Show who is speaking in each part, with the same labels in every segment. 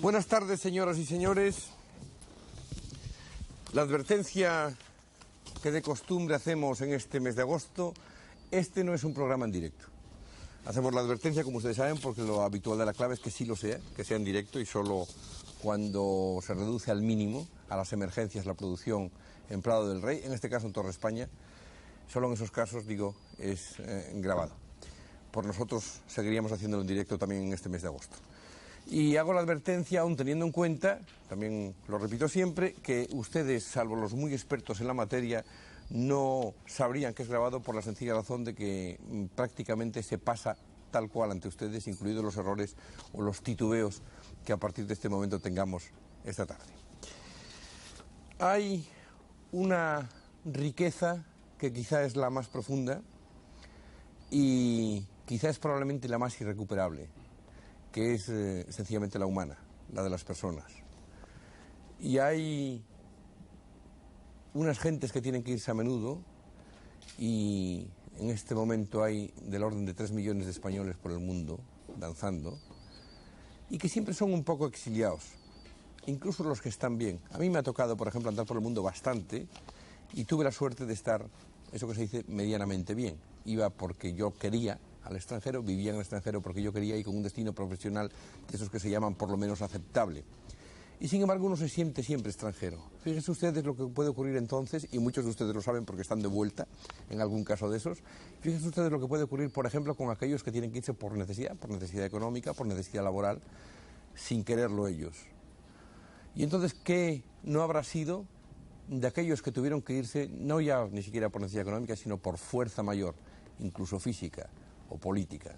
Speaker 1: Buenas tardes, señoras y señores. La advertencia que de costumbre hacemos en este mes de agosto, este no es un programa en directo. Hacemos la advertencia, como ustedes saben, porque lo habitual de la clave es que sí lo sea, que sea en directo y solo cuando se reduce al mínimo a las emergencias la producción en Prado del Rey, en este caso en Torre España, solo en esos casos, digo, es grabado. Por nosotros seguiríamos haciéndolo en directo también en este mes de agosto. Y hago la advertencia, aún teniendo en cuenta, también lo repito siempre, que ustedes, salvo los muy expertos en la materia, no sabrían que es grabado por la sencilla razón de que prácticamente se pasa tal cual ante ustedes, incluidos los errores o los titubeos que a partir de este momento tengamos esta tarde. Hay una riqueza que quizá es la más profunda y quizá es probablemente la más irrecuperable, que es sencillamente la humana, la de las personas. Y hay unas gentes que tienen que irse a menudo, y en este momento hay del orden de 3 millones de españoles por el mundo danzando, y que siempre son un poco exiliados, incluso los que están bien. A mí me ha tocado, por ejemplo, andar por el mundo bastante, y tuve la suerte de estar, eso que se dice, medianamente bien. Iba porque yo quería al extranjero, vivía en el extranjero porque yo quería y con un destino profesional de esos que se llaman por lo menos aceptable. Y sin embargo uno se siente siempre extranjero. Fíjense ustedes lo que puede ocurrir entonces, y muchos de ustedes lo saben porque están de vuelta en algún caso de esos. Fíjense ustedes lo que puede ocurrir, por ejemplo, con aquellos que tienen que irse por necesidad económica, por necesidad laboral, sin quererlo ellos. Y entonces, ¿qué no habrá sido de aquellos que tuvieron que irse, no ya ni siquiera por necesidad económica, sino por fuerza mayor, incluso física o política?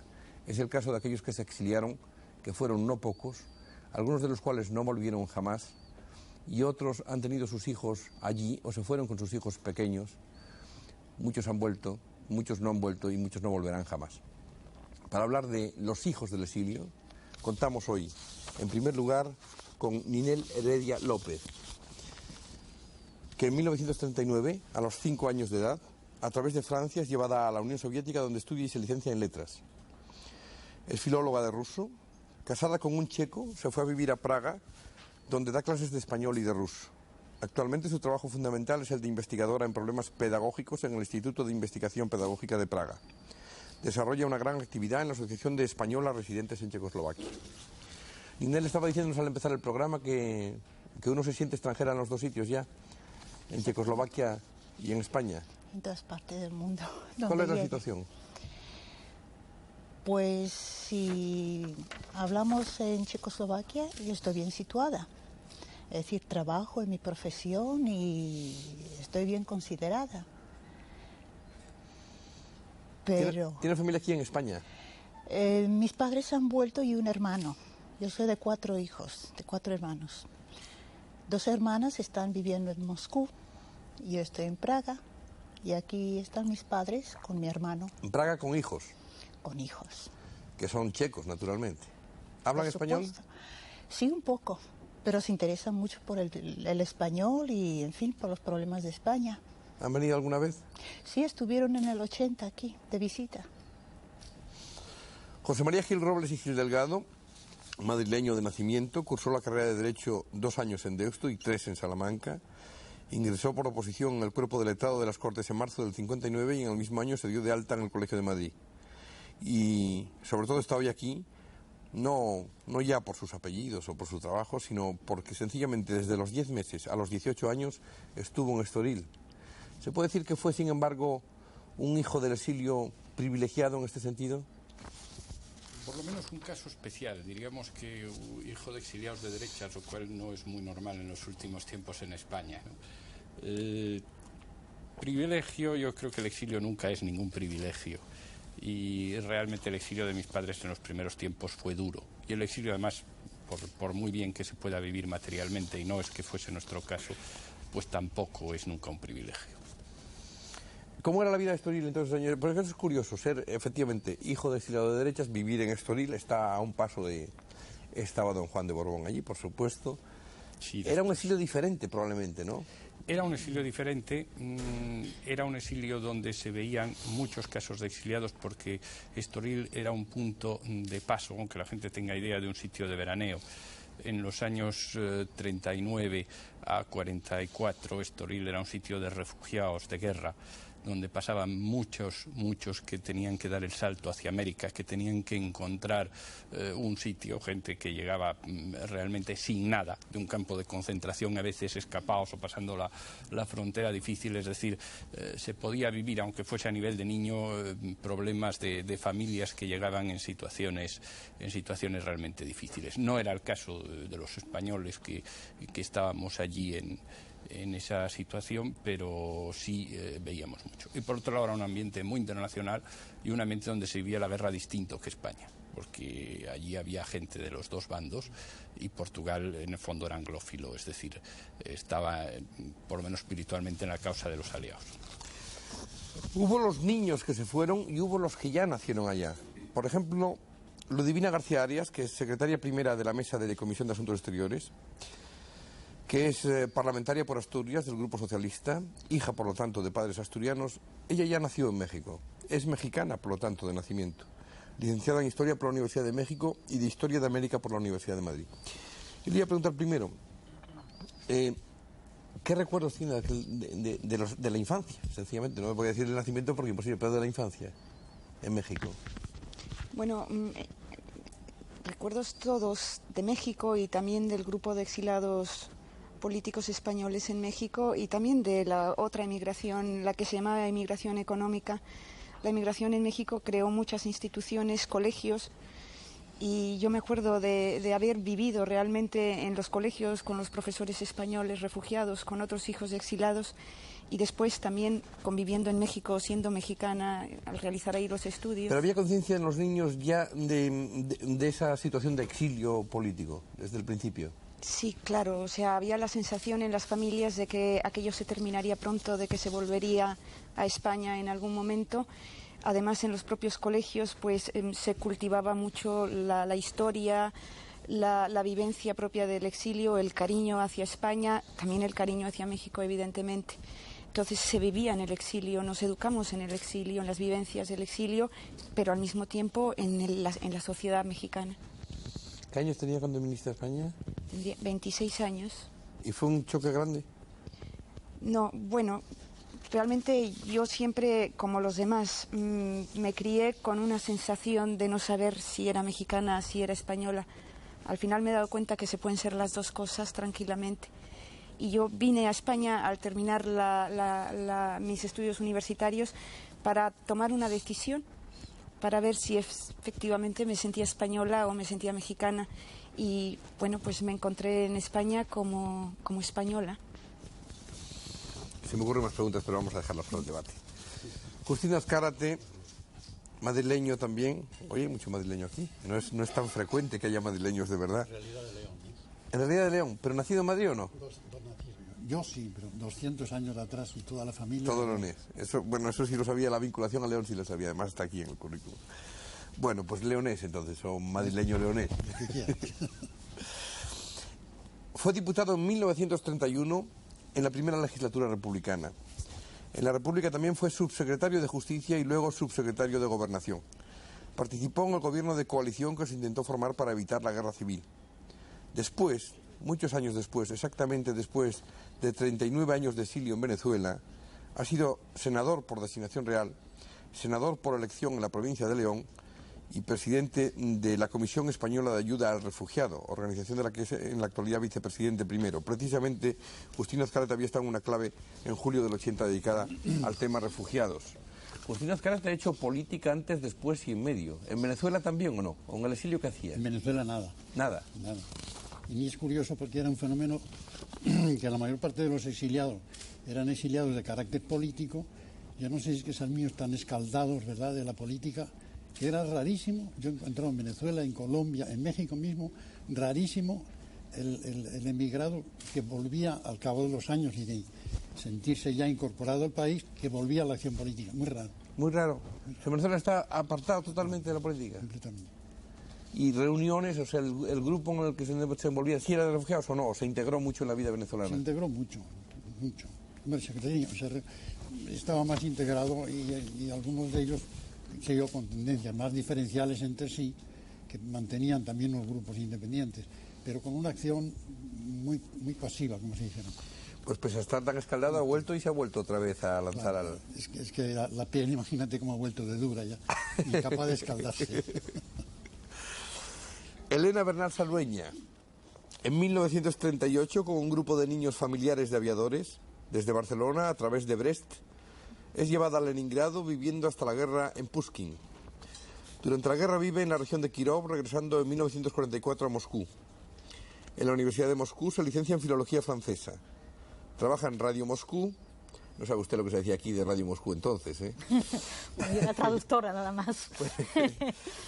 Speaker 1: Es el caso de aquellos que se exiliaron, que fueron no pocos, algunos de los cuales no volvieron jamás, y otros han tenido sus hijos allí o se fueron con sus hijos pequeños. Muchos han vuelto, muchos no han vuelto y muchos no volverán jamás. Para hablar de los hijos del exilio, contamos hoy, en primer lugar, con Ninel Heredia López, que en 1939, a los 5 años de edad, a través de Francia es llevada a la Unión Soviética, donde estudia y se licencia en letras. Es filóloga de ruso, casada con un checo, se fue a vivir a Praga, donde da clases de español y de ruso. Actualmente su trabajo fundamental es el de investigadora en problemas pedagógicos en el Instituto de Investigación Pedagógica de Praga. Desarrolla una gran actividad en la Asociación de Españolas Residentes en Checoslovaquia. Ninel estaba diciéndonos al empezar el programa que uno se siente extranjera en los dos sitios ya, en Checoslovaquia y en España.
Speaker 2: En todas partes del mundo.
Speaker 1: ¿Cuál es la situación?
Speaker 2: Pues si hablamos en Checoslovaquia, yo estoy bien situada. Es decir, trabajo en mi profesión y estoy bien considerada. Pero
Speaker 1: ¿Tiene familia aquí en España?
Speaker 2: Mis padres han vuelto y un hermano. Yo soy de 4 hijos, de 4 hermanos. 2 hermanas están viviendo en Moscú. Yo estoy en Praga y aquí están mis padres con mi hermano.
Speaker 1: ¿En Praga con hijos?
Speaker 2: Con hijos.
Speaker 1: Que son checos, naturalmente. ¿Hablan español?
Speaker 2: Sí, un poco, pero se interesan mucho por el español y, en fin, por los problemas de España.
Speaker 1: ¿Han venido alguna vez?
Speaker 2: Sí, estuvieron en el 80 aquí, de visita.
Speaker 1: José María Gil Robles y Gil Delgado, madrileño de nacimiento, cursó la carrera de Derecho 2 años en Deusto y 3 en Salamanca. Ingresó por oposición en el cuerpo de letrado de las Cortes en marzo del 59 y en el mismo año se dio de alta en el Colegio de Madrid. Y sobre todo está hoy aquí, no ya por sus apellidos o por su trabajo, sino porque sencillamente desde los 10 meses a los 18 años estuvo en Estoril. ¿Se puede decir que fue, sin embargo, un hijo del exilio privilegiado en este sentido?
Speaker 3: Por lo menos un caso especial, diríamos que un hijo de exiliados de derechas, lo cual no es muy normal en los últimos tiempos en España, ¿no? Privilegio, yo creo que el exilio nunca es ningún privilegio. Y realmente el exilio de mis padres en los primeros tiempos fue duro. Y el exilio, además, por muy bien que se pueda vivir materialmente, y no es que fuese nuestro caso, pues tampoco es nunca un privilegio.
Speaker 1: ¿Cómo era la vida de Estoril entonces, señor? Porque eso es curioso, ser efectivamente hijo de exiliado de derechas, vivir en Estoril, está a un paso de... Estaba don Juan de Borbón allí, por supuesto.
Speaker 3: Sí,
Speaker 1: era un exilio diferente probablemente, ¿no?
Speaker 3: Era un exilio diferente, era un exilio donde se veían muchos casos de exiliados porque Estoril era un punto de paso, aunque la gente tenga idea de un sitio de veraneo. en los años 39 a 44, Estoril era un sitio de refugiados de guerra, donde pasaban muchos que tenían que dar el salto hacia América, que tenían que encontrar un sitio, gente que llegaba realmente sin nada, de un campo de concentración, a veces escapados o pasando la frontera difícil, es decir, se podía vivir, aunque fuese a nivel de niño, problemas de familias que llegaban en situaciones realmente difíciles. No era el caso de los españoles que estábamos allí en esa situación, pero sí veíamos mucho. Y por otro lado era un ambiente muy internacional y un ambiente donde se vivía la guerra distinto que España, porque allí había gente de los dos bandos y Portugal en el fondo era anglófilo, es decir, estaba por lo menos espiritualmente en la causa de los aliados.
Speaker 1: Hubo los niños que se fueron y hubo los que ya nacieron allá. Por ejemplo, Ludivina García Arias, que es secretaria primera de la Mesa de Comisión de Asuntos Exteriores, que es parlamentaria por Asturias del Grupo Socialista, hija, por lo tanto, de padres asturianos. Ella ya nació en México, es mexicana, por lo tanto, de nacimiento. Licenciada en Historia por la Universidad de México y de Historia de América por la Universidad de Madrid. Yo le voy a preguntar primero, ¿qué recuerdos tiene de la infancia? Sencillamente, no me voy a decir del nacimiento porque es imposible, pero de la infancia en México.
Speaker 4: Bueno, recuerdos todos de México y también del grupo de exiliados políticos españoles en México y también de la otra emigración, la que se llamaba emigración económica. La emigración en México creó muchas instituciones, colegios, y yo me acuerdo de haber vivido realmente en los colegios con los profesores españoles refugiados, con otros hijos de exilados, y después también conviviendo en México, siendo mexicana, al realizar ahí los estudios.
Speaker 1: ¿Pero había conciencia en los niños ya de esa situación de exilio político desde el principio?
Speaker 4: Sí, claro, o sea, había la sensación en las familias de que aquello se terminaría pronto, de que se volvería a España en algún momento. Además, en los propios colegios, pues se cultivaba mucho la historia, la vivencia propia del exilio, el cariño hacia España, también el cariño hacia México, evidentemente. Entonces se vivía en el exilio, nos educamos en el exilio, en las vivencias del exilio, pero al mismo tiempo en la sociedad mexicana.
Speaker 1: ¿Qué años tenía cuando viniste a España?
Speaker 4: 26 años.
Speaker 1: ¿Y fue un choque grande?
Speaker 4: No, bueno, realmente yo siempre, como los demás, me crié con una sensación de no saber si era mexicana, si era española. Al final me he dado cuenta que se pueden ser las dos cosas tranquilamente. Y yo vine a España al terminar mis estudios universitarios para tomar una decisión, para ver si efectivamente me sentía española o me sentía mexicana. Y bueno, pues me encontré en España como española.
Speaker 1: Se me ocurren más preguntas, pero vamos a dejarlas para el debate. Justina Azcárate, madrileño también. Oye, hay mucho madrileño aquí. No es tan frecuente que haya madrileños de verdad.
Speaker 5: En realidad de León.
Speaker 1: En realidad de León, ¿pero nacido en Madrid o no?
Speaker 5: Dos nacidos. Yo sí, pero 200 años atrás y toda la familia.
Speaker 1: Todo leonés. Eso sí lo sabía, la vinculación a León sí lo sabía, además está aquí en el currículum. Bueno, pues leonés entonces, o madrileño leonés.
Speaker 5: Lo que quieras.
Speaker 1: Fue diputado en 1931 en la primera legislatura republicana. En la República también fue subsecretario de Justicia y luego subsecretario de Gobernación. Participó en el gobierno de coalición que se intentó formar para evitar la guerra civil. Después, muchos años después, exactamente después de 39 años de exilio en Venezuela, ha sido senador por designación real, senador por elección en la provincia de León y presidente de la Comisión Española de Ayuda al Refugiado, organización de la que es en la actualidad vicepresidente primero. Precisamente, Justina Azcárate había estado en una clave en julio del 80 dedicada al tema refugiados. Justina Azcárate ha hecho política antes, después y en medio. ¿En Venezuela también o no? ¿O en el exilio qué hacía?
Speaker 5: En Venezuela nada.
Speaker 1: Nada.
Speaker 5: Nada. Y es curioso porque era un fenómeno que la mayor parte de los exiliados eran exiliados de carácter político. Yo no sé si es que son míos tan escaldados, ¿verdad?, de la política, que era rarísimo. Yo he encontrado en Venezuela, en Colombia, en México mismo, rarísimo el emigrado que volvía al cabo de los años y de sentirse ya incorporado al país, que volvía a la acción política. Muy raro.
Speaker 1: Muy raro. Venezuela está apartado totalmente de la política.
Speaker 5: Completamente.
Speaker 1: Y reuniones, o sea, el grupo en el que se envolvía, ¿si era de refugiados o no? ¿O se integró mucho en la vida venezolana?
Speaker 5: Se integró mucho, mucho. Hombre, estaba más integrado y algunos de ellos se dio con tendencias más diferenciales entre sí, que mantenían también los grupos independientes. pero con una acción muy, muy pasiva, como se dice, ¿no?
Speaker 1: Pues pese a estar tan escaldado, ha vuelto y se ha vuelto otra vez a lanzar
Speaker 5: Claro, es que la piel, imagínate cómo ha vuelto de dura ya, y capaz de escaldarse.
Speaker 1: Elena Bernal Saldueña, en 1938, con un grupo de niños familiares de aviadores, desde Barcelona a través de Brest, es llevada a Leningrado, viviendo hasta la guerra en Pushkin. Durante la guerra vive en la región de Kirov, regresando en 1944 a Moscú. En la Universidad de Moscú se licencia en Filología Francesa. Trabaja en Radio Moscú. No sabe usted lo que se decía aquí de Radio Moscú entonces, ¿eh?
Speaker 2: Bueno, yo era traductora nada más.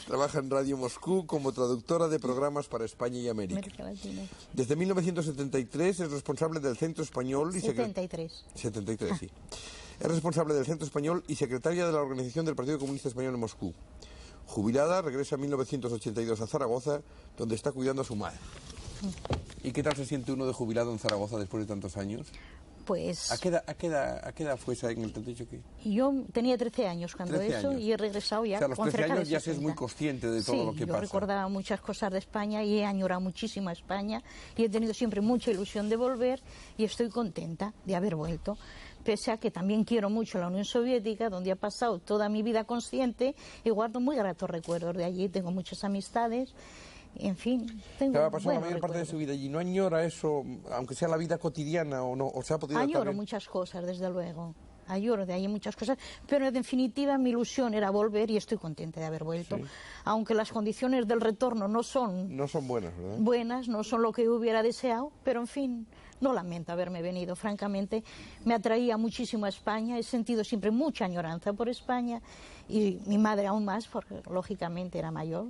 Speaker 1: Trabaja en Radio Moscú como traductora de programas para España y América.
Speaker 2: América Latina.
Speaker 1: Desde 1973 es responsable del Centro Español y
Speaker 2: 73.
Speaker 1: 73, sí. Es responsable del Centro Español y secretaria de la Organización del Partido Comunista Español en Moscú. Jubilada, regresa en 1982 a Zaragoza, donde está cuidando a su madre. ¿Y qué tal se siente uno de jubilado en Zaragoza después de tantos años?
Speaker 2: Pues
Speaker 1: ¿A qué edad fue esa en el 38 que?
Speaker 2: yo tenía 13 años cuando
Speaker 1: 13
Speaker 2: eso
Speaker 1: años.
Speaker 2: y he regresado ya
Speaker 1: O sea, a los
Speaker 2: con
Speaker 1: 13
Speaker 2: cerca
Speaker 1: años
Speaker 2: de
Speaker 1: ya se es
Speaker 2: 60.
Speaker 1: muy consciente de todo
Speaker 2: Sí,
Speaker 1: lo que
Speaker 2: yo
Speaker 1: pasa.
Speaker 2: recordaba muchas cosas de España y he añorado muchísimo a España y he tenido siempre mucha ilusión de volver y estoy contenta de haber vuelto. Pese a que también quiero mucho la Unión Soviética, donde he pasado toda mi vida consciente y guardo muy gratos recuerdos de allí. Tengo muchas amistades, en fin, tengo
Speaker 1: Ha pasado la
Speaker 2: buenos
Speaker 1: mayor parte de su
Speaker 2: recuerdos.
Speaker 1: vida y no añora eso, aunque sea la vida cotidiana o no, o se ha podido
Speaker 2: Añoro
Speaker 1: también?
Speaker 2: muchas cosas, desde luego. Añoro de ahí muchas cosas, pero en definitiva mi ilusión era volver y estoy contenta de haber vuelto.
Speaker 1: Sí.
Speaker 2: Aunque las condiciones del retorno no son
Speaker 1: No son buenas, ¿verdad?
Speaker 2: buenas, no son lo que hubiera deseado, pero en fin, no lamento haberme venido. Francamente, me atraía muchísimo a España, he sentido siempre mucha añoranza por España y mi madre aún más, porque lógicamente era mayor.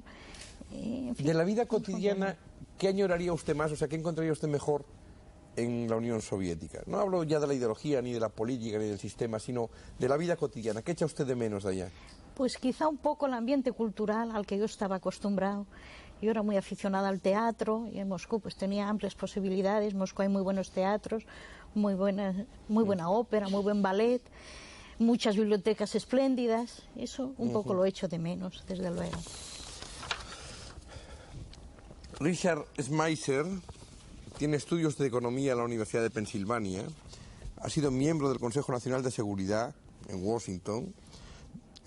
Speaker 2: En fin,
Speaker 1: De la vida cotidiana, ¿qué añoraría usted más? O sea, ¿qué encontraría usted mejor en la Unión Soviética? No hablo ya de la ideología, ni de la política, ni del sistema, sino de la vida cotidiana. ¿Qué echa usted de menos de allá?
Speaker 2: Pues quizá un poco el ambiente cultural al que yo estaba acostumbrado. Yo era muy aficionada al teatro y en Moscú pues tenía amplias posibilidades. En Moscú hay muy buenos teatros, muy buena ópera, muy buen ballet, muchas bibliotecas espléndidas. Eso un poco lo echo de menos, desde luego.
Speaker 1: Richard Schmeisser tiene estudios de economía en la Universidad de Pensilvania, ha sido miembro del Consejo Nacional de Seguridad en Washington,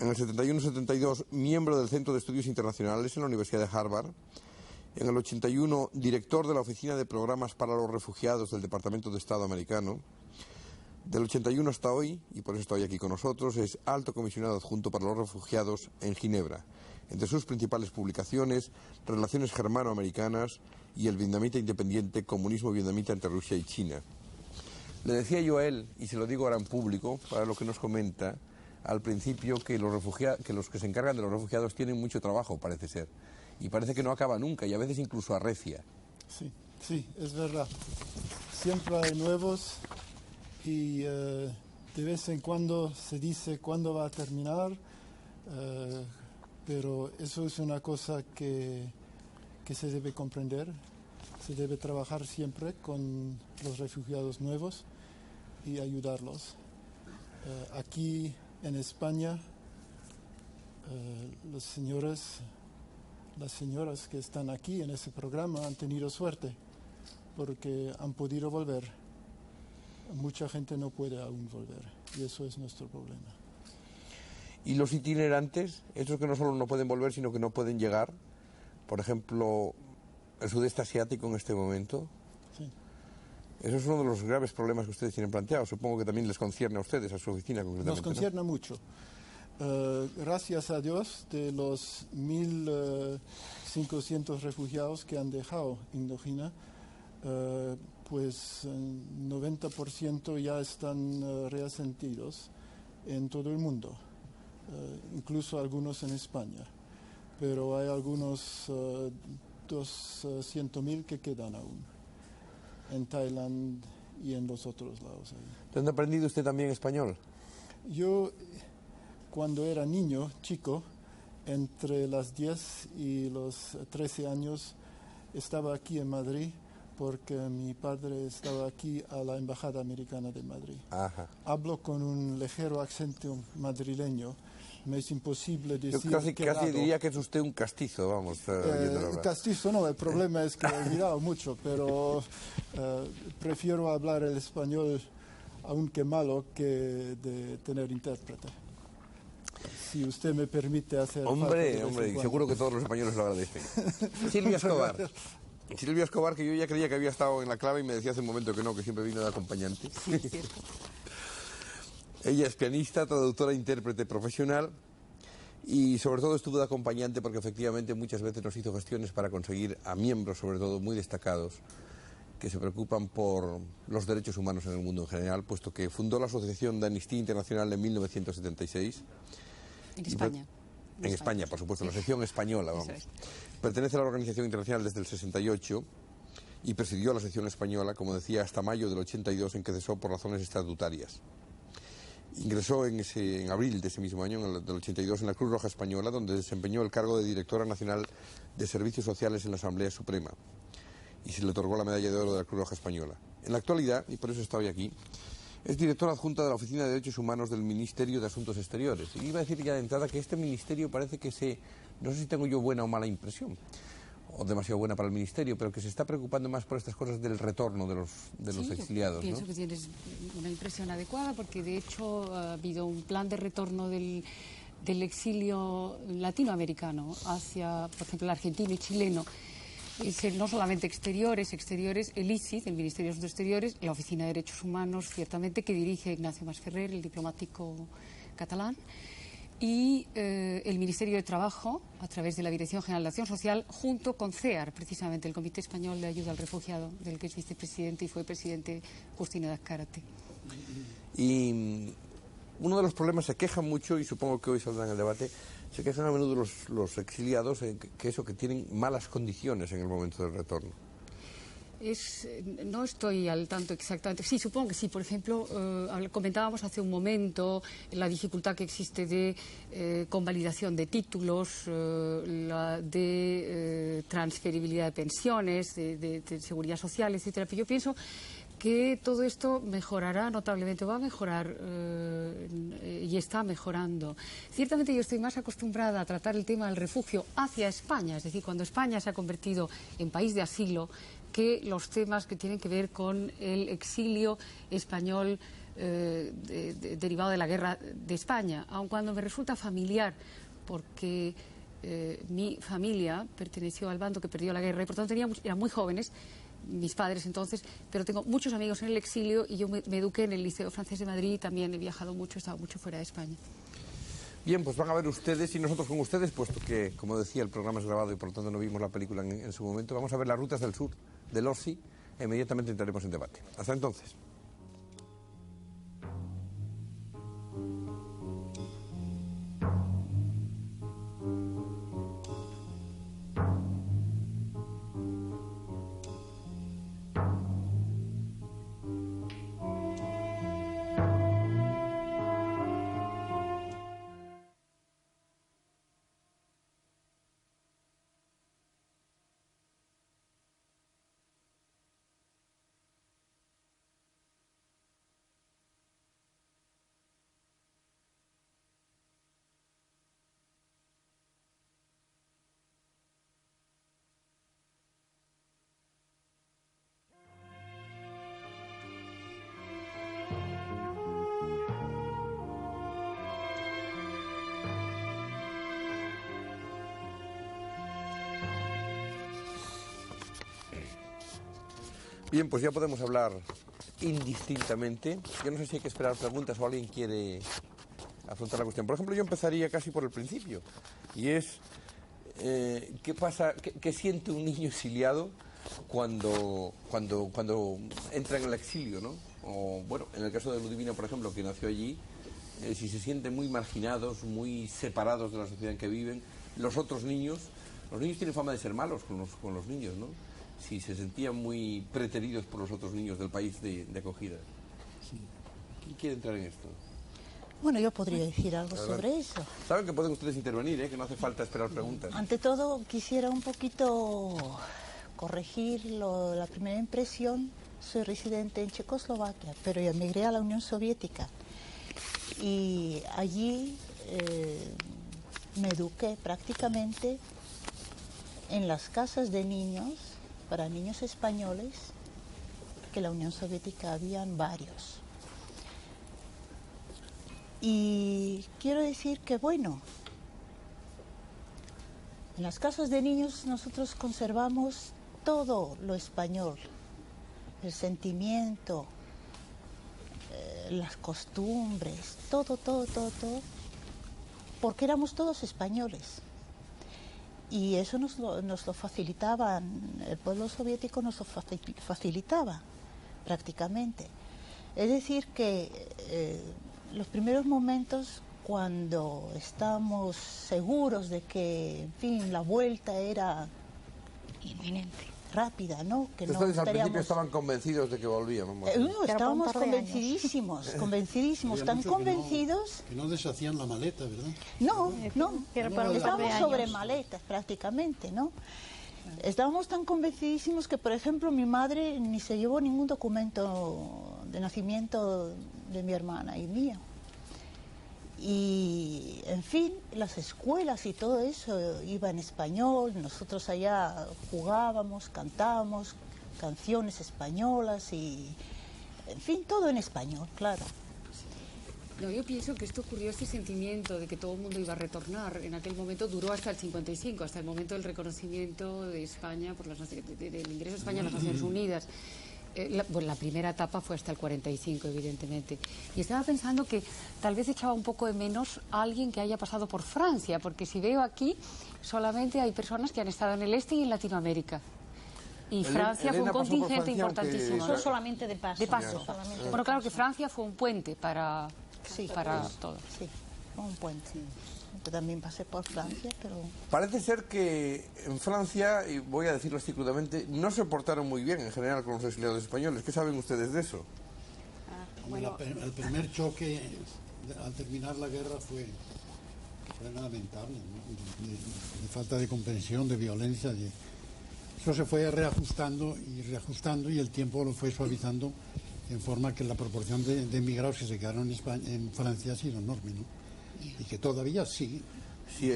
Speaker 1: en el 71-72 miembro del Centro de Estudios Internacionales en la Universidad de Harvard, en el 81 director de la Oficina de Programas para los Refugiados del Departamento de Estado americano, del 81 hasta hoy, y por eso está hoy aquí con nosotros, es alto comisionado adjunto para los refugiados en Ginebra. Entre sus principales publicaciones, Relaciones germano-americanas y el vietnamita independiente, Comunismo vietnamita entre Rusia y China. Le decía yo a él, y se lo digo ahora en público, para lo que nos comenta, al principio que los que se encargan de los refugiados tienen mucho trabajo, parece ser. Y parece que no acaba nunca, y a veces incluso arrecia.
Speaker 6: Sí, sí, es verdad. Siempre hay nuevos y de vez en cuando se dice cuándo va a terminar, pero eso es una cosa que se debe comprender. Se debe trabajar siempre con los refugiados nuevos y ayudarlos. Aquí en España, las señoras que están aquí en ese programa han tenido suerte porque han podido volver. Mucha gente no puede aún volver y eso es nuestro problema.
Speaker 1: Y los itinerantes, esos que no solo no pueden volver, sino que no pueden llegar, por ejemplo, el sudeste asiático en este momento,
Speaker 6: Sí.
Speaker 1: eso es uno de los graves problemas que ustedes tienen planteados. Supongo que también les concierne a ustedes, a su oficina concretamente.
Speaker 6: Nos concierne mucho. Gracias a Dios, de los 1.500 refugiados que han dejado Indochina, pues 90% ya están reasentidos en todo el mundo, incluso algunos en España. Pero hay algunos 200.000 que quedan aún en Tailandia y en los otros lados.
Speaker 1: ¿Dónde ha aprendido usted también español?
Speaker 6: Yo, cuando era niño, chico, entre las 10 y los 13 años, estaba aquí en Madrid porque mi padre estaba aquí a la Embajada Americana de Madrid.
Speaker 1: Ajá.
Speaker 6: Hablo con un ligero acento madrileño. me es imposible
Speaker 1: Yo
Speaker 6: decir
Speaker 1: casi
Speaker 6: qué lado.
Speaker 1: diría que es usted un castizo, vamos. oyéndolo hablar.
Speaker 6: Castizo no, el problema es que he mirado mucho, pero prefiero hablar el español, aunque malo, que de tener intérprete. Si usted me permite hacer...
Speaker 1: Hombre, y seguro que todos los españoles lo agradecen. Silvia Escobar. Silvia Escobar, que yo ya creía que había estado en la clave y me decía hace un momento que no, que siempre vino de acompañante.
Speaker 7: Sí, cierto.
Speaker 1: Ella es pianista, traductora, intérprete profesional y sobre todo estuvo de acompañante porque efectivamente muchas veces nos hizo gestiones para conseguir a miembros, sobre todo muy destacados, que se preocupan por los derechos humanos en el mundo en general, puesto que fundó la Asociación de Amnistía Internacional en 1976.
Speaker 7: En España.
Speaker 1: En España, por supuesto, la sección española, vamos. Pertenece a la Organización Internacional desde el 68 y presidió la sección española, como decía, hasta mayo del 82, en que cesó por razones estatutarias. Ingresó en abril de ese mismo año, del 82, en la Cruz Roja Española, donde desempeñó el cargo de Directora Nacional de Servicios Sociales en la Asamblea Suprema y se le otorgó la Medalla de Oro de la Cruz Roja Española. En la actualidad, y por eso está hoy aquí, es directora adjunta de la Oficina de Derechos Humanos del Ministerio de Asuntos Exteriores. Y iba a decir ya de entrada que este ministerio parece que no sé si tengo yo buena o mala impresión, o demasiado buena para el ministerio, pero que se está preocupando más por estas cosas del retorno de los exiliados.
Speaker 7: Pienso
Speaker 1: ¿no?
Speaker 7: que tienes una impresión adecuada, porque de hecho ha habido un plan de retorno del exilio latinoamericano hacia, por ejemplo, el argentino y chileno. No solamente exteriores, el ICID, el Ministerio de Asuntos Exteriores, la Oficina de Derechos Humanos, ciertamente, que dirige Ignacio Masferrer, el diplomático catalán, y el Ministerio de Trabajo, a través de la Dirección General de Acción Social, junto con CEAR, precisamente el Comité Español de Ayuda al Refugiado, del que es vicepresidente y fue presidente Justino de Azcárate.
Speaker 1: Y uno de los problemas, se quejan mucho, y supongo que hoy saldrá en el debate, se quejan a menudo los exiliados que tienen malas condiciones en el momento del retorno.
Speaker 7: No estoy al tanto exactamente. Sí, supongo que sí. Por ejemplo, comentábamos hace un momento la dificultad que existe de convalidación de títulos, de transferibilidad de pensiones, de seguridad social, etcétera. Pero yo pienso que todo esto mejorará notablemente, va a mejorar y está mejorando. Ciertamente yo estoy más acostumbrada a tratar el tema del refugio hacia España, es decir, cuando España se ha convertido en país de asilo, que los temas que tienen que ver con el exilio español derivado de la guerra de España, aun cuando me resulta familiar porque mi familia perteneció al bando que perdió la guerra y por tanto eran muy jóvenes, mis padres entonces, pero tengo muchos amigos en el exilio y yo me eduqué en el Liceo Francés de Madrid y también he viajado mucho, he estado mucho fuera de España.
Speaker 1: Bien, pues van a ver ustedes y nosotros con ustedes, puesto que, como decía, el programa es grabado y por lo tanto no vimos la película en su momento, vamos a ver Las Rutas del Sur de Lossi e inmediatamente entraremos en debate. Hasta entonces. Bien, pues ya podemos hablar indistintamente. Yo no sé si hay que esperar preguntas o alguien quiere afrontar la cuestión. Por ejemplo, yo empezaría casi por el principio. Y es, ¿qué pasa, qué siente un niño exiliado cuando entra en el exilio, ¿no? O, bueno, en el caso de Ludivina, por ejemplo, que nació allí, si se sienten muy marginados, muy separados de la sociedad en que viven. Los otros niños, los niños tienen fama de ser malos con los niños, ¿no? Si se sentían muy preteridos por los otros niños del país de acogida. Sí. ¿Quién quiere entrar en esto?
Speaker 2: Bueno, yo podría decir algo sobre eso.
Speaker 1: Saben que pueden ustedes intervenir, que no hace falta esperar preguntas.
Speaker 2: Ante todo, quisiera un poquito corregir la primera impresión. Soy residente en Checoslovaquia, pero ya emigré a la Unión Soviética. Y allí me eduqué prácticamente en las casas de niños, para niños españoles, que en la Unión Soviética habían varios. Y quiero decir que, bueno, en las casas de niños nosotros conservamos todo lo español, el sentimiento, las costumbres, todo, porque éramos todos españoles. Y eso nos lo facilitaban, el pueblo soviético nos lo facilitaba prácticamente. Es decir que los primeros momentos, cuando estábamos seguros de que, en fin, la vuelta era inminente, rápida, ¿no? Que
Speaker 1: Ustedes al principio estaban convencidos de que volvían.
Speaker 2: Estábamos convencidísimos, tan convencidos...
Speaker 5: Que no deshacían la maleta, ¿verdad?
Speaker 2: No, estábamos sobre maletas prácticamente, ¿no? Estábamos tan convencidísimos que, por ejemplo, mi madre ni se llevó ningún documento de nacimiento de mi hermana y mío. Y, en fin, las escuelas y todo eso iba en español, nosotros allá jugábamos, cantábamos canciones españolas y, en fin, todo en español, claro.
Speaker 7: No, yo pienso que esto ocurrió, este sentimiento de que todo el mundo iba a retornar, en aquel momento duró hasta el 55, hasta el momento del reconocimiento de España, del ingreso de España a las Naciones Unidas. La primera etapa fue hasta el 45, evidentemente. Y estaba pensando que tal vez echaba un poco de menos a alguien que haya pasado por Francia, porque si veo aquí, solamente hay personas que han estado en el este y en Latinoamérica. Y Francia fue un contingente importantísimo.
Speaker 8: Eso solamente de paso.
Speaker 7: De paso. Bueno, claro que Francia fue un puente para todo.
Speaker 2: Sí, fue un puente. Yo también pasé por Francia, pero...
Speaker 1: Parece ser que en Francia, y voy a decirlo así crudamente, no se portaron muy bien en general con los exiliados españoles. ¿Qué saben ustedes de eso?
Speaker 5: El primer choque al terminar la guerra fue lamentable, ¿no? de falta de comprensión, de violencia. Eso se fue reajustando y el tiempo lo fue suavizando, en forma que la proporción de emigrados que se quedaron en Francia ha sido enorme, ¿no? Y que todavía sigue.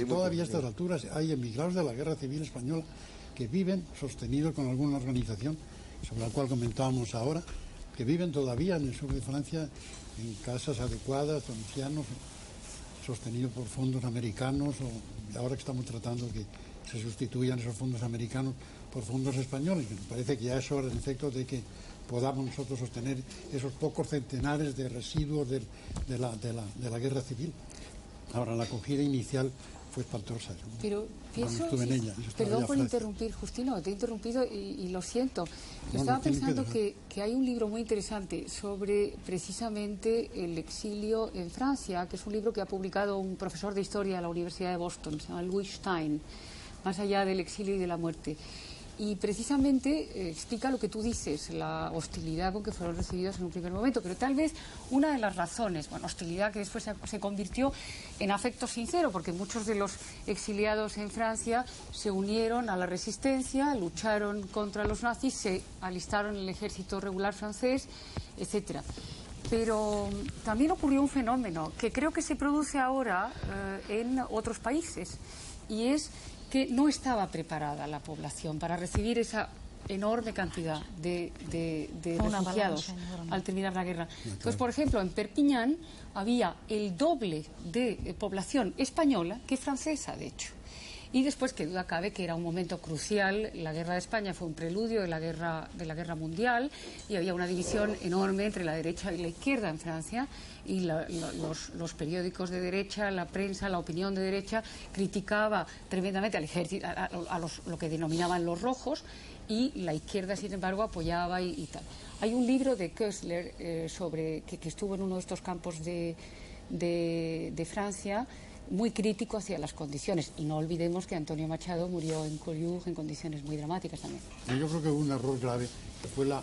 Speaker 5: Todavía a estas alturas hay emigrados de la Guerra Civil Española que viven, sostenidos con alguna organización, sobre la cual comentábamos ahora, que viven todavía en el sur de Francia en casas adecuadas, ancianos, sostenidos por fondos americanos, o ahora que estamos tratando que se sustituyan esos fondos americanos por fondos españoles. Me parece que ya es hora, en efecto, de que podamos nosotros sostener esos pocos centenares de residuos de la guerra civil. Ahora, la acogida inicial fue espantosa.
Speaker 7: Pero pienso,
Speaker 5: estuve en ella,
Speaker 7: perdón por interrumpir, Justino, te he interrumpido y lo siento. Estaba pensando que hay un libro muy interesante sobre precisamente el exilio en Francia, que es un libro que ha publicado un profesor de historia de la Universidad de Boston, se llama Louis Stein, Más allá del exilio y de la muerte. Y precisamente explica lo que tú dices, la hostilidad con que fueron recibidos en un primer momento, pero tal vez una de las razones, hostilidad que después se convirtió en afecto sincero, porque muchos de los exiliados en Francia se unieron a la resistencia, lucharon contra los nazis, se alistaron en el ejército regular francés, etcétera. Pero también ocurrió un fenómeno que creo que se produce ahora en otros países, y es que no estaba preparada la población para recibir esa enorme cantidad de refugiados al terminar la guerra. Entonces, por ejemplo, en Perpiñán había el doble de población española que francesa, de hecho. Y después, que duda cabe que era un momento crucial, la guerra de España fue un preludio de la guerra mundial, y había una división enorme entre la derecha y la izquierda en Francia, y los periódicos de derecha, la prensa, la opinión de derecha criticaba tremendamente al ejército, lo que denominaban los rojos, y la izquierda, sin embargo, apoyaba y tal. Hay un libro de Koestler que estuvo en uno de estos campos de Francia, muy crítico hacia las condiciones, y no olvidemos que Antonio Machado murió en Collioure en condiciones muy dramáticas también.
Speaker 5: Yo creo que hubo un error grave, que fue la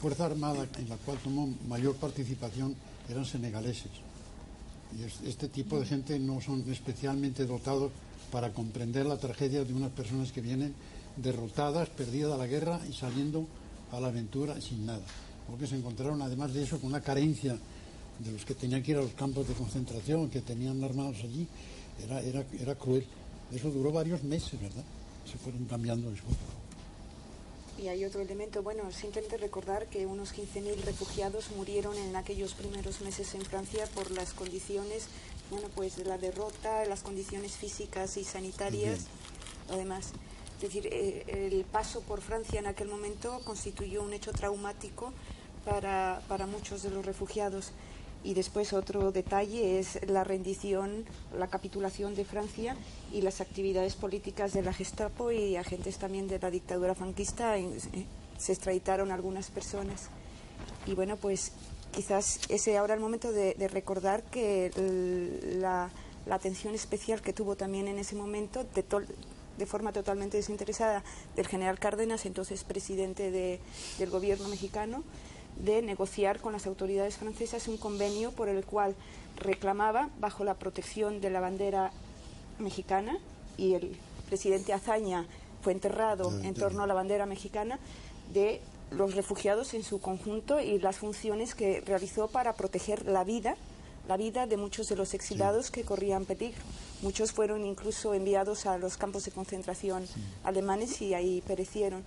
Speaker 5: Fuerza Armada, en la cual tomó mayor participación, eran senegaleses, y este tipo de gente no son especialmente dotados para comprender la tragedia de unas personas que vienen derrotadas, perdidas la guerra y saliendo a la aventura sin nada, porque se encontraron, además de eso, con una carencia los que tenían que ir a los campos de concentración, que tenían armados allí, era cruel. Eso duró varios meses, ¿verdad? Se fueron cambiando después.
Speaker 4: Y hay otro elemento, bueno, simplemente recordar que unos 15.000 refugiados murieron en aquellos primeros meses en Francia por las condiciones, bueno, pues de la derrota, las condiciones físicas y sanitarias, además. Es decir, el paso por Francia en aquel momento constituyó un hecho traumático para muchos de los refugiados. Y después otro detalle es la rendición, la capitulación de Francia y las actividades políticas de la Gestapo y agentes también de la dictadura franquista. Se extraditaron algunas personas. Y bueno, pues quizás ese ahora el momento de recordar que la atención especial que tuvo también en ese momento, de forma totalmente desinteresada, del general Cárdenas, entonces presidente del gobierno mexicano, de negociar con las autoridades francesas un convenio por el cual reclamaba, bajo la protección de la bandera mexicana, y el presidente Azaña fue enterrado en torno a la bandera mexicana, de los refugiados en su conjunto y las funciones que realizó para proteger la vida de muchos de los exiliados que corrían peligro. Muchos fueron incluso enviados a los campos de concentración alemanes y ahí perecieron.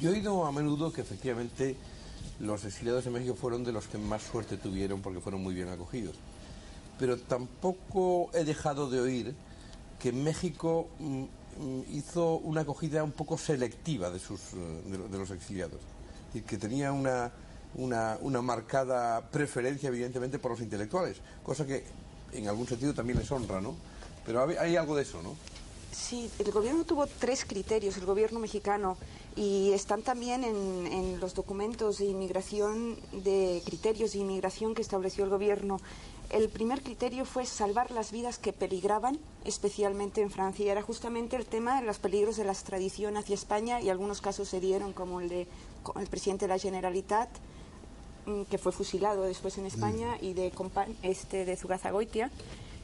Speaker 1: Yo he oído a menudo que efectivamente los exiliados de México fueron de los que más suerte tuvieron porque fueron muy bien acogidos. Pero tampoco he dejado de oír que México hizo una acogida un poco selectiva de los exiliados. Y que tenía una marcada preferencia, evidentemente, por los intelectuales, cosa que en algún sentido también les honra, ¿no? Pero hay algo de eso, ¿no?
Speaker 4: Sí, el gobierno tuvo 3 criterios, el gobierno mexicano, y están también en los documentos de inmigración, de criterios de inmigración que estableció el gobierno. El primer criterio fue salvar las vidas que peligraban, especialmente en Francia, y era justamente el tema de los peligros de la extradición hacia España, y algunos casos se dieron, como el de el presidente de la Generalitat, que fue fusilado después en España, y de Zugazagoitia,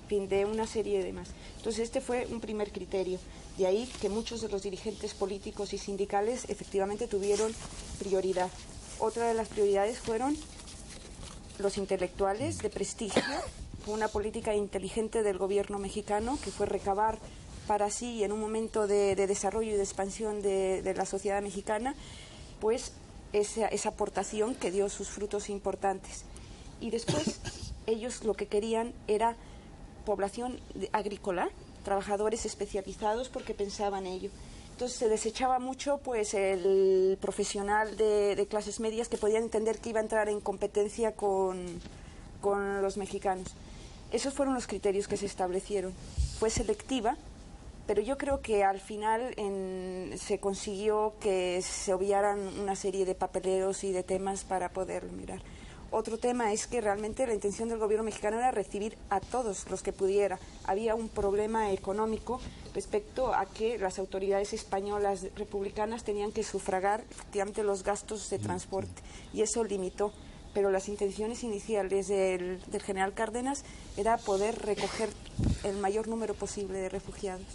Speaker 4: de una serie de más. Entonces este fue un primer criterio. De ahí que muchos de los dirigentes políticos y sindicales efectivamente tuvieron prioridad. Otra de las prioridades fueron los intelectuales de prestigio. Fue una política inteligente del gobierno mexicano que fue recabar para sí, en un momento de desarrollo y de expansión de la sociedad mexicana, pues esa aportación que dio sus frutos importantes. Y después ellos lo que querían era población agrícola, trabajadores especializados, porque pensaban ello. Entonces se desechaba mucho pues el profesional de clases medias que podían entender que iba a entrar en competencia con los mexicanos. Esos fueron los criterios que se establecieron. Fue selectiva, pero yo creo que al final se consiguió que se obviaran una serie de papeleos y de temas para poder mirar. Otro tema es que realmente la intención del gobierno mexicano era recibir a todos los que pudiera. Había un problema económico respecto a que las autoridades españolas republicanas tenían que sufragar efectivamente los gastos de transporte, y eso limitó. Pero las intenciones iniciales del general Cárdenas era poder recoger el mayor número posible de refugiados.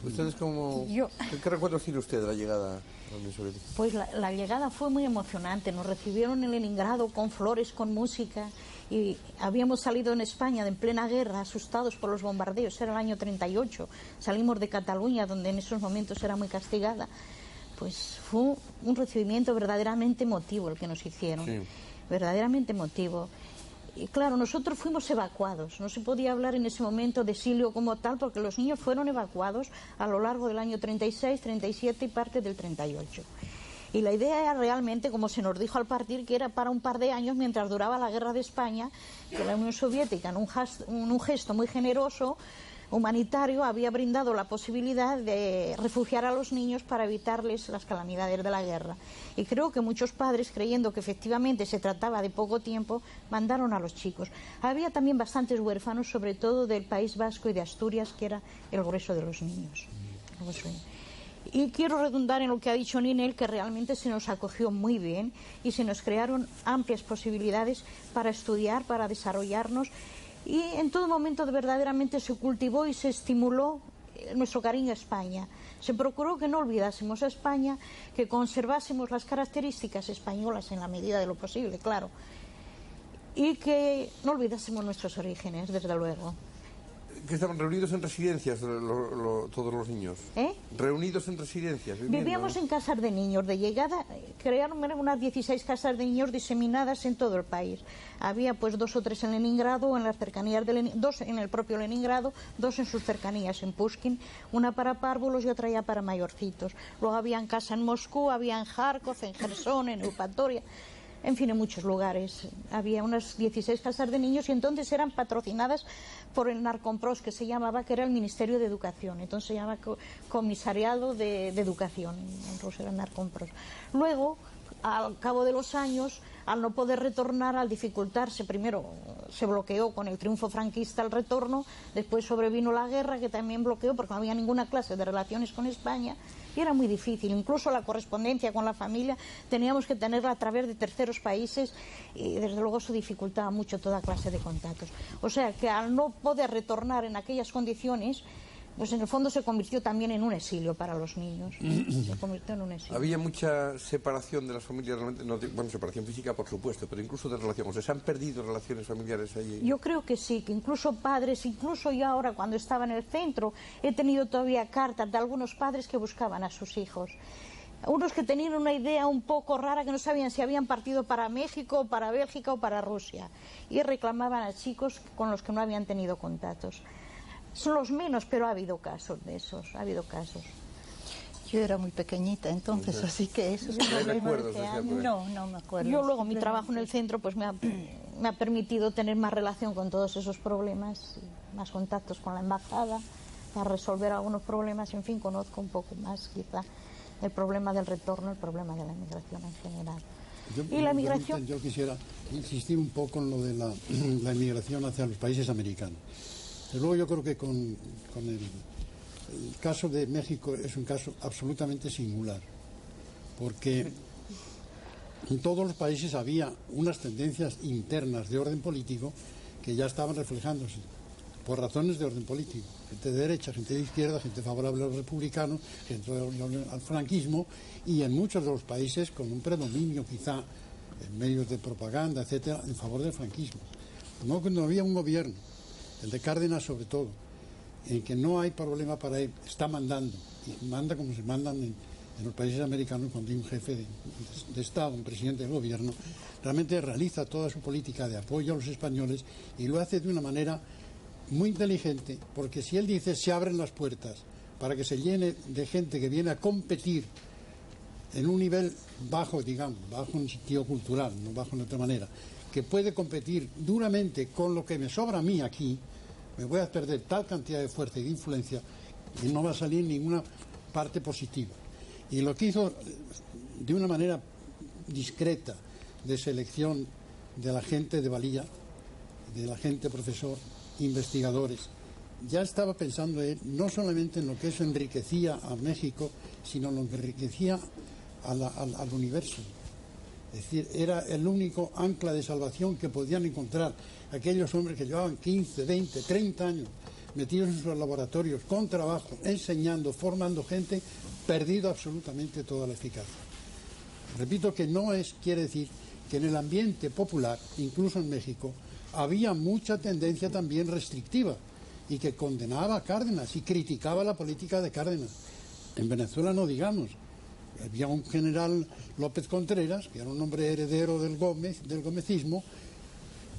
Speaker 1: ¿Ustedes qué recuerdos tiene usted de la llegada a la Unión Soviética?
Speaker 8: Pues la llegada fue muy emocionante. Nos recibieron en Leningrado con flores, con música, y habíamos salido en España en plena guerra, asustados por los bombardeos. Era el año 38. Salimos de Cataluña, donde en esos momentos era muy castigada. Pues fue un recibimiento verdaderamente emotivo el que nos hicieron. Sí. Verdaderamente emotivo. Y claro, nosotros fuimos evacuados. No se podía hablar en ese momento de exilio como tal, porque los niños fueron evacuados a lo largo del año 36, 37 y parte del 38. Y la idea era realmente, como se nos dijo al partir, que era para un par de años mientras duraba la guerra de España, que la Unión Soviética, en un gesto muy generoso, humanitario, había brindado la posibilidad de refugiar a los niños para evitarles las calamidades de la guerra. Y creo que muchos padres, creyendo que efectivamente se trataba de poco tiempo, mandaron a los chicos. Había también bastantes huérfanos, sobre todo del País Vasco y de Asturias, que era el grueso de los niños. Y quiero redundar en lo que ha dicho Ninel, que realmente se nos acogió muy bien y se nos crearon amplias posibilidades para estudiar, para desarrollarnos. Y en todo momento verdaderamente se cultivó y se estimuló nuestro cariño a España. Se procuró que no olvidásemos a España, que conservásemos las características españolas en la medida de lo posible, claro. y que no olvidásemos nuestros orígenes, desde luego.
Speaker 1: ¿Que estaban reunidos en residencias todos los niños? ¿Reunidos en residencias?
Speaker 8: Vivíamos en casas de niños. De llegada crearon unas 16 casas de niños diseminadas en todo el país. Había pues 2 o 3 en Leningrado, en las cercanías de Leningrado, 2 en el propio Leningrado, 2 en sus cercanías, en Pushkin, una para párvulos y otra ya para mayorcitos. Luego había en casa en Moscú, había en Kharkov, en Gerson, en Eupatoria. En fin, en muchos lugares. Había unas 16 casas de niños y entonces eran patrocinadas por el Narkompros, que se llamaba, que era el Ministerio de Educación. Entonces se llama Comisariado de Educación. Entonces era Narkompros. Luego, al cabo de los años, al no poder retornar, al dificultarse, primero se bloqueó con el triunfo franquista el retorno, después sobrevino la guerra, que también bloqueó porque no había ninguna clase de relaciones con España, y era muy difícil. Incluso la correspondencia con la familia teníamos que tenerla a través de terceros países, y desde luego eso dificultaba mucho toda clase de contactos. O sea que al no poder retornar en aquellas condiciones, pues en el fondo se convirtió también en un exilio para los niños. Se convirtió en un exilio.
Speaker 1: Había mucha separación de las familias, realmente, bueno, separación física por supuesto, pero incluso de relación. O sea, ¿se han perdido relaciones familiares allí?
Speaker 8: Yo creo que sí, que incluso padres, incluso yo ahora cuando estaba en el centro, he tenido todavía cartas de algunos padres que buscaban a sus hijos. Unos que tenían una idea un poco rara, que no sabían si habían partido para México, para Bélgica o para Rusia, y reclamaban a chicos con los que no habían tenido contactos. Son los menos, pero ha habido casos de esos, ha habido casos.
Speaker 2: Yo era muy pequeñita entonces, así que eso es un problema de este año. No me acuerdo.
Speaker 8: Yo luego mi trabajo en el centro pues me ha permitido tener más relación con todos esos problemas, más contactos con la embajada, para resolver algunos problemas, en fin, conozco un poco más quizá el problema del retorno, el problema de la inmigración en general.
Speaker 5: Yo quisiera insistir un poco en lo de la inmigración hacia los países americanos. Desde luego yo creo que con el caso de México es un caso absolutamente singular, porque en todos los países había unas tendencias internas de orden político que ya estaban reflejándose por razones de orden político. Gente de derecha, gente de izquierda, gente favorable a los republicanos, gente al franquismo, y en muchos de los países con un predominio quizá en medios de propaganda, etcétera, en favor del franquismo. No, que no había un gobierno, el de Cárdenas sobre todo, en que no hay problema para él, está mandando, y manda como se mandan en los países americanos cuando hay un jefe de Estado, un presidente del gobierno, realmente realiza toda su política de apoyo a los españoles y lo hace de una manera muy inteligente, porque si él dice se abren las puertas para que se llene de gente que viene a competir en un nivel bajo, digamos, bajo en sentido cultural, no bajo de otra manera, que puede competir duramente con lo que me sobra a mí aquí, me voy a perder tal cantidad de fuerza y de influencia y no va a salir ninguna parte positiva. Y lo que hizo de una manera discreta de selección de la gente de valía, de la gente profesor, investigadores, ya estaba pensando él no solamente en lo que eso enriquecía a México, sino en lo que enriquecía al universo. Es decir, era el único ancla de salvación que podían encontrar aquellos hombres que llevaban 15, 20, 30 años metidos en sus laboratorios, con trabajo, enseñando, formando gente, perdido absolutamente toda la eficacia. Repito que no quiere decir que en el ambiente popular, incluso en México, había mucha tendencia también restrictiva y que condenaba a Cárdenas y criticaba la política de Cárdenas. En Venezuela no digamos. Había un general López Contreras, que era un hombre heredero del gomecismo,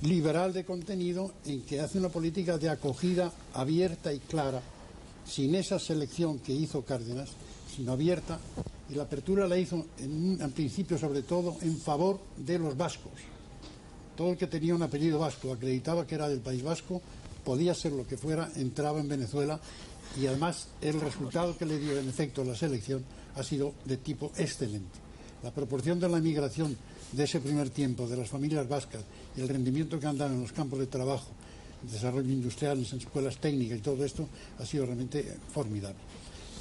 Speaker 5: liberal de contenido, en que hace una política de acogida abierta y clara, sin esa selección que hizo Cárdenas, sino abierta, y la apertura la hizo en principio sobre todo en favor de los vascos. Todo el que tenía un apellido vasco, acreditaba que era del País Vasco, podía ser lo que fuera, entraba en Venezuela, y además el resultado que le dio en efecto la selección ha sido de tipo excelente. La proporción de la migración de ese primer tiempo de las familias vascas y el rendimiento que han dado en los campos de trabajo, desarrollo industrial, en escuelas técnicas y todo esto ha sido realmente formidable.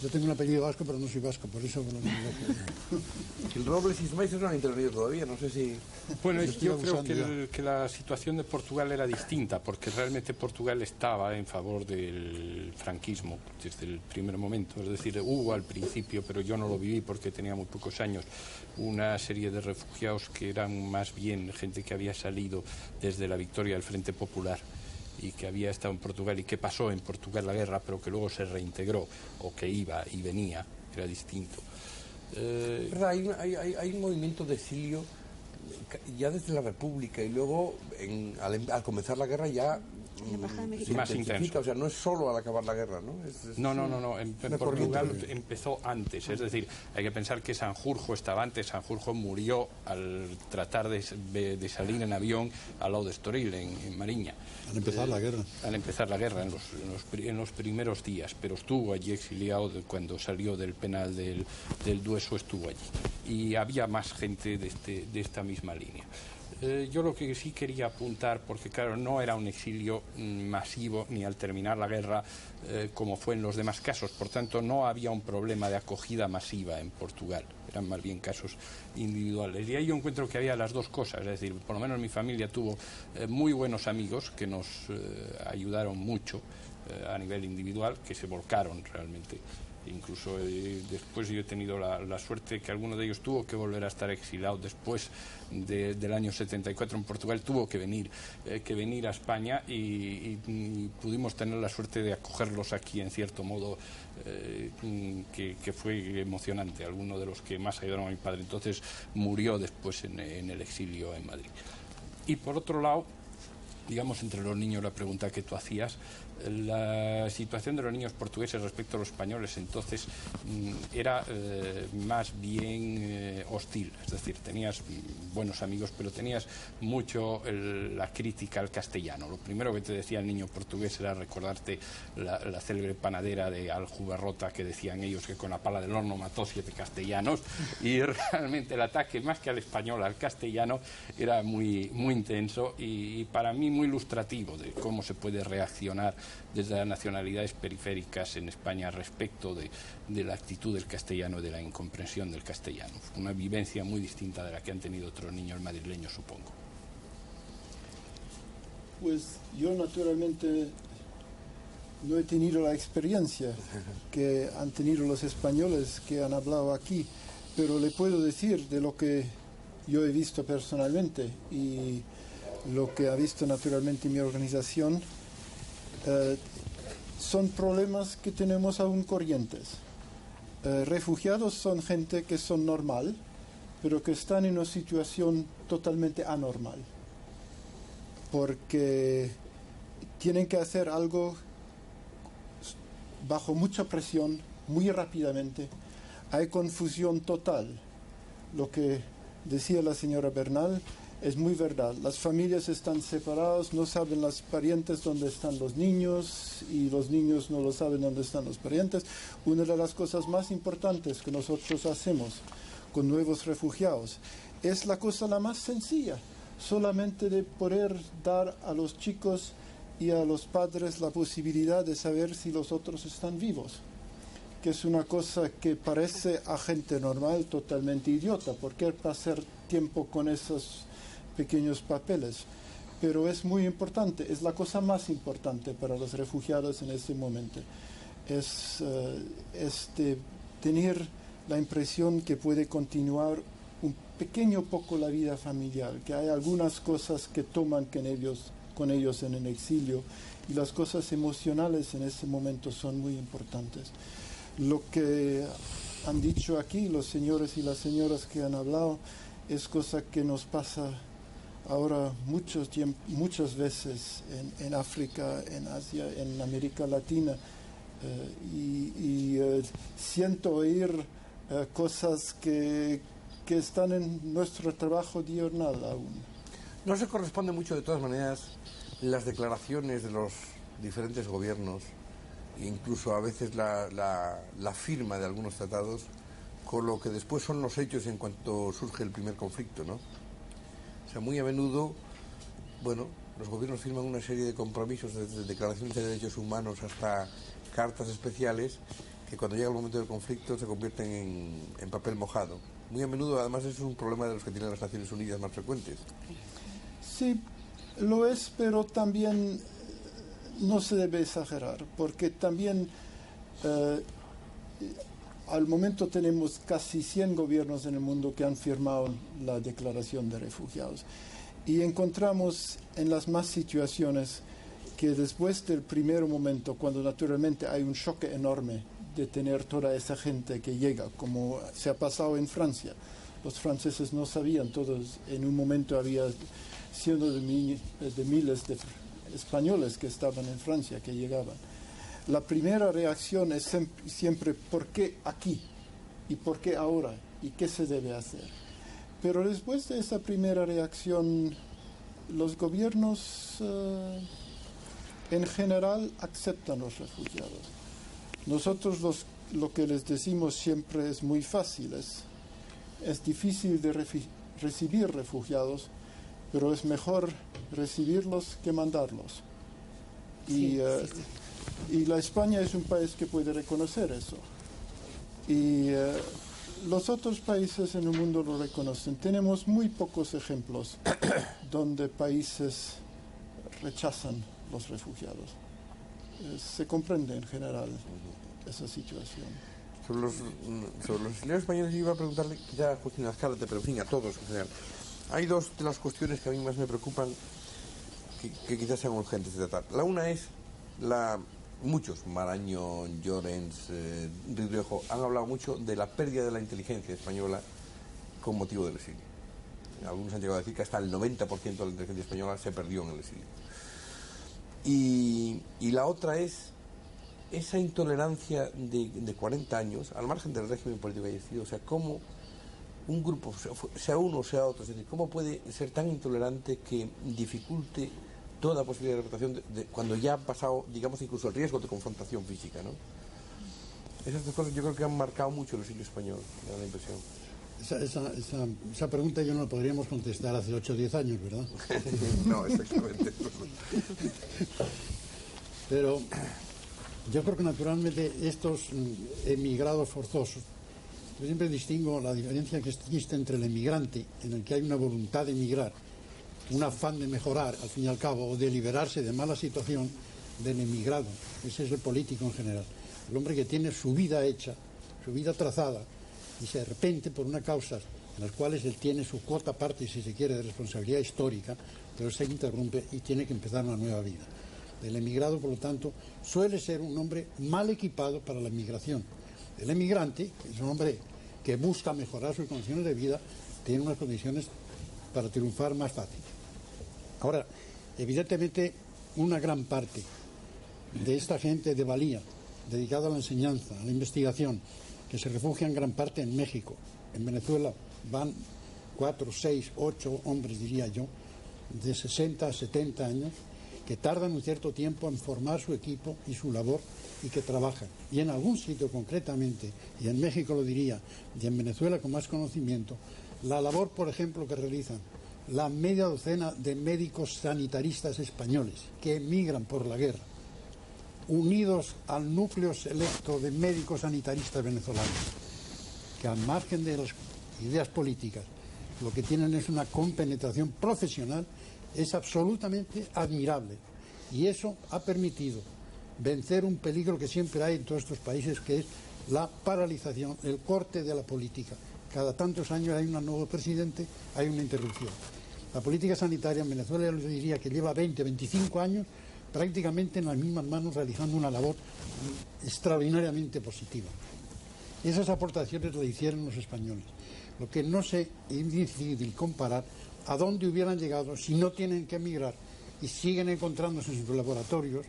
Speaker 5: Yo tengo un apellido vasco, pero no soy vasco, por eso lo
Speaker 1: El Robles y Smeisser no han intervenido todavía, no sé si...
Speaker 3: Bueno,
Speaker 5: Estoy
Speaker 3: yo creo
Speaker 5: abusando
Speaker 3: que la situación de Portugal era distinta, porque realmente Portugal estaba en favor del franquismo desde el primer momento. Es decir, hubo al principio, pero yo no lo viví porque tenía muy pocos años, una serie de refugiados que eran más bien gente que había salido desde la victoria del Frente Popular y que había estado en Portugal y que pasó en Portugal la guerra, pero que luego se reintegró, o que iba y venía, era distinto.
Speaker 1: ¿Verdad? Hay un movimiento de exilio ya desde la República y luego al comenzar la guerra ya se
Speaker 3: más
Speaker 1: intensifica,
Speaker 3: intenso.
Speaker 1: o sea, no es solo al acabar la guerra, ¿no?
Speaker 3: No. En Portugal empezó antes. Es decir, hay que pensar que Sanjurjo estaba antes. Sanjurjo murió al tratar de salir en avión al lado de Estoril, en Mariña.
Speaker 5: Al empezar la guerra.
Speaker 3: Al empezar la guerra, en los primeros días. Pero estuvo allí exiliado cuando salió del penal del Dueso, estuvo allí. Y había más gente de esta misma línea. Yo lo que sí quería apuntar, porque claro, no era un exilio masivo ni al terminar la guerra como fue en los demás casos, por tanto no había un problema de acogida masiva en Portugal, eran más bien casos individuales. Y ahí yo encuentro que había las dos cosas, es decir, por lo menos mi familia tuvo muy buenos amigos que nos ayudaron mucho a nivel individual, que se volcaron realmente. Incluso después yo he tenido la suerte que alguno de ellos tuvo que volver a estar exilado después del año 74 en Portugal, tuvo que venir a España y pudimos tener la suerte de acogerlos aquí en cierto modo, que fue emocionante. Alguno de los que más ayudaron a mi padre entonces murió después en el exilio en Madrid. Y por otro lado, digamos, entre los niños, la pregunta que tú hacías, la situación de los niños portugueses respecto a los españoles entonces era más bien hostil, es decir, tenías buenos amigos, pero tenías mucho la crítica al castellano. Lo primero que te decía el niño portugués era recordarte la célebre panadera de Aljubarrota, que decían ellos que con la pala del horno mató 7 castellanos, y realmente el ataque más que al español, al castellano, era muy, muy intenso y para mí muy ilustrativo de cómo se puede reaccionar desde las nacionalidades periféricas en España respecto de la actitud del castellano y de la incomprensión del castellano. Fue una vivencia muy distinta de la que han tenido otros niños madrileños, supongo.
Speaker 6: Pues yo naturalmente no he tenido la experiencia que han tenido los españoles que han hablado aquí, pero le puedo decir de lo que yo he visto personalmente y lo que ha visto naturalmente mi organización. Son problemas que tenemos aún corrientes. Refugiados son gente que son normal, pero que están en una situación totalmente anormal, porque tienen que hacer algo bajo mucha presión, muy rápidamente. Hay confusión total. Lo que decía la señora Bernal es muy verdad. Las familias están separadas, no saben los parientes dónde están los niños y los niños no lo saben dónde están los parientes. Una de las cosas más importantes que nosotros hacemos con nuevos refugiados es la cosa la más sencilla, solamente de poder dar a los chicos y a los padres la posibilidad de saber si los otros están vivos, que es una cosa que parece a gente normal totalmente idiota, porque pasar tiempo con esos pequeños papeles, pero es muy importante, es la cosa más importante para los refugiados en este momento, es tener la impresión que puede continuar un pequeño poco la vida familiar, que hay algunas cosas que toman con ellos en el exilio, y las cosas emocionales en este momento son muy importantes. Lo que han dicho aquí los señores y las señoras que han hablado es cosa que nos pasa ahora muchas veces en África, en Asia, en América Latina, siento oír cosas que están en nuestro trabajo diurnal aún.
Speaker 1: No se corresponde mucho, de todas maneras, las declaraciones de los diferentes gobiernos, incluso a veces la firma de algunos tratados, con lo que después son los hechos en cuanto surge el primer conflicto, ¿no? O sea, muy a menudo, bueno, los gobiernos firman una serie de compromisos, desde declaraciones de derechos humanos hasta cartas especiales, que cuando llega el momento del conflicto se convierten en papel mojado. Muy a menudo, además, es un problema de los que tienen las Naciones Unidas más frecuentes.
Speaker 6: Sí, lo es, pero también no se debe exagerar, porque también al momento tenemos casi 100 gobiernos en el mundo que han firmado la Declaración de Refugiados. Y encontramos en las más situaciones que después del primer momento, cuando naturalmente hay un choque enorme de tener toda esa gente que llega, como se ha pasado en Francia. Los franceses no sabían, todos en un momento había cientos de miles de españoles que estaban en Francia, que llegaban. La primera reacción es siempre ¿por qué aquí? ¿Y por qué ahora? ¿Y qué se debe hacer? Pero después de esa primera reacción, los gobiernos en general aceptan los refugiados. Nosotros lo que les decimos siempre es muy fácil, es difícil de recibir refugiados, pero es mejor recibirlos que mandarlos. Y la España es un país que puede reconocer eso. Y los otros países en el mundo lo reconocen. Tenemos muy pocos ejemplos donde países rechazan los refugiados. Se comprende en general esa situación.
Speaker 1: Sobre los exiliados españoles iba a preguntarle, quizá a Justina Azcárate, pero en fin, a todos en general. Hay dos de las cuestiones que a mí más me preocupan, que quizás sean urgentes de tratar. La una es muchos, Maraño, Llorens, Ridruejo, han hablado mucho de la pérdida de la inteligencia española con motivo del exilio. Algunos han llegado a decir que hasta el 90% de la inteligencia española se perdió en el exilio. Y la otra es esa intolerancia de 40 años, al margen del régimen político que haya sido, o sea, cómo un grupo, sea uno o sea otro, es decir, cómo puede ser tan intolerante que dificulte toda posibilidad de reputación cuando ya ha pasado, digamos, incluso el riesgo de confrontación física, ¿no? Esas dos cosas yo creo que han marcado mucho el exilio español, me da la impresión.
Speaker 5: Esa pregunta yo no la podríamos contestar hace 8 o 10 años, ¿verdad?
Speaker 1: No, exactamente.
Speaker 5: Pero yo creo que naturalmente estos emigrados forzosos, yo siempre distingo la diferencia que existe entre el emigrante, en el que hay una voluntad de emigrar, un afán de mejorar, al fin y al cabo, o de liberarse de mala situación, del emigrado. Ese es el político en general. El hombre que tiene su vida hecha, su vida trazada, y de repente, por una causa en las cuales él tiene su cuota parte, si se quiere, de responsabilidad histórica, pero se interrumpe y tiene que empezar una nueva vida. El emigrado, por lo tanto, suele ser un hombre mal equipado para la migración. El emigrante, que es un hombre que busca mejorar sus condiciones de vida, tiene unas condiciones para triunfar más fáciles. Ahora, evidentemente, una gran parte de esta gente de valía, dedicada a la enseñanza, a la investigación, que se refugia en gran parte en México. En Venezuela van 4, 6, 8 hombres, diría yo, de 60 a 70 años, que tardan un cierto tiempo en formar su equipo y su labor y que trabajan. Y en algún sitio concretamente, y en México lo diría, y en Venezuela con más conocimiento, la labor, por ejemplo, que realizan la media docena de médicos sanitaristas españoles que emigran por la guerra, unidos al núcleo selecto de médicos sanitaristas venezolanos, que al margen de las ideas políticas, lo que tienen es una compenetración profesional, es absolutamente admirable. Y eso ha permitido vencer un peligro que siempre hay en todos estos países, que es la paralización, el corte de la política. Cada tantos años hay un nuevo presidente, hay una interrupción. La política sanitaria en Venezuela, yo les diría que lleva 20, 25 años prácticamente en las mismas manos, realizando una labor extraordinariamente positiva. Esas aportaciones las hicieron los españoles. Lo que no sé, es difícil comparar a dónde hubieran llegado si no tienen que emigrar y siguen encontrándose en sus laboratorios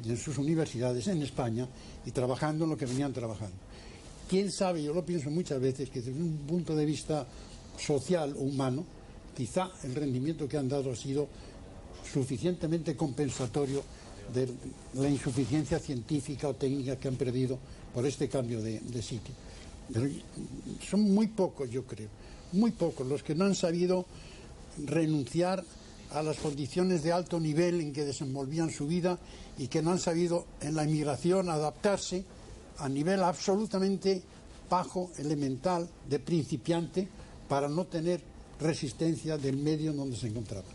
Speaker 5: y en sus universidades en España y trabajando en lo que venían trabajando. Quién sabe, yo lo pienso muchas veces, que desde un punto de vista social o humano, quizá el rendimiento que han dado ha sido suficientemente compensatorio de la insuficiencia científica o técnica que han perdido por este cambio de sitio. Pero son muy pocos, yo creo, muy pocos los que no han sabido renunciar a las condiciones de alto nivel en que desenvolvían su vida y que no han sabido en la emigración adaptarse a nivel absolutamente bajo, elemental, de principiante, para no tener resistencia del medio en donde se encontraba.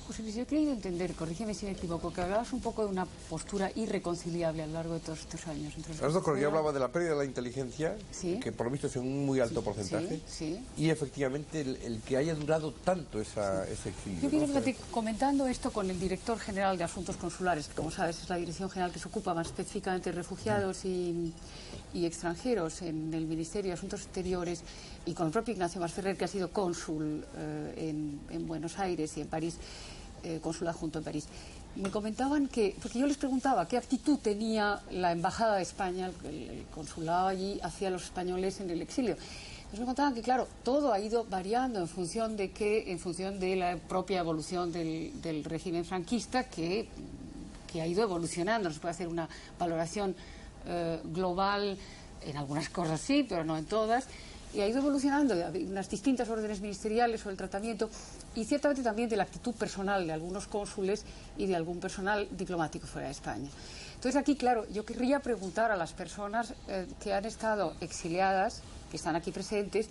Speaker 7: José Luis, yo he querido entender, corrígeme si me equivoco, que hablabas un poco de una postura irreconciliable a lo largo de todos estos años.
Speaker 1: Yo hablaba de la pérdida de la inteligencia,
Speaker 7: ¿sí?
Speaker 1: que por lo visto es en un muy alto porcentaje,
Speaker 7: sí.
Speaker 1: Y efectivamente el que haya durado tanto ese exilio.
Speaker 7: Yo quiero que comentando esto con el director general de Asuntos Consulares, que como sabes es la dirección general que se ocupa más específicamente de refugiados y extranjeros en el Ministerio de Asuntos Exteriores, y con el propio Ignacio Masferrer, que ha sido cónsul en Buenos Aires y en París, cónsul adjunto en París. Me comentaban que, porque yo les preguntaba qué actitud tenía la Embajada de España, el consulado allí, hacia los españoles en el exilio. Nos contaban que, claro, todo ha ido variando en función de la propia evolución del régimen franquista, que ha ido evolucionando. No se puede hacer una valoración global, en algunas cosas sí, pero no en todas. Y ha ido evolucionando de unas distintas órdenes ministeriales sobre el tratamiento y ciertamente también de la actitud personal de algunos cónsules y de algún personal diplomático fuera de España. Entonces aquí, claro, yo querría preguntar a las personas que han estado exiliadas, que están aquí presentes,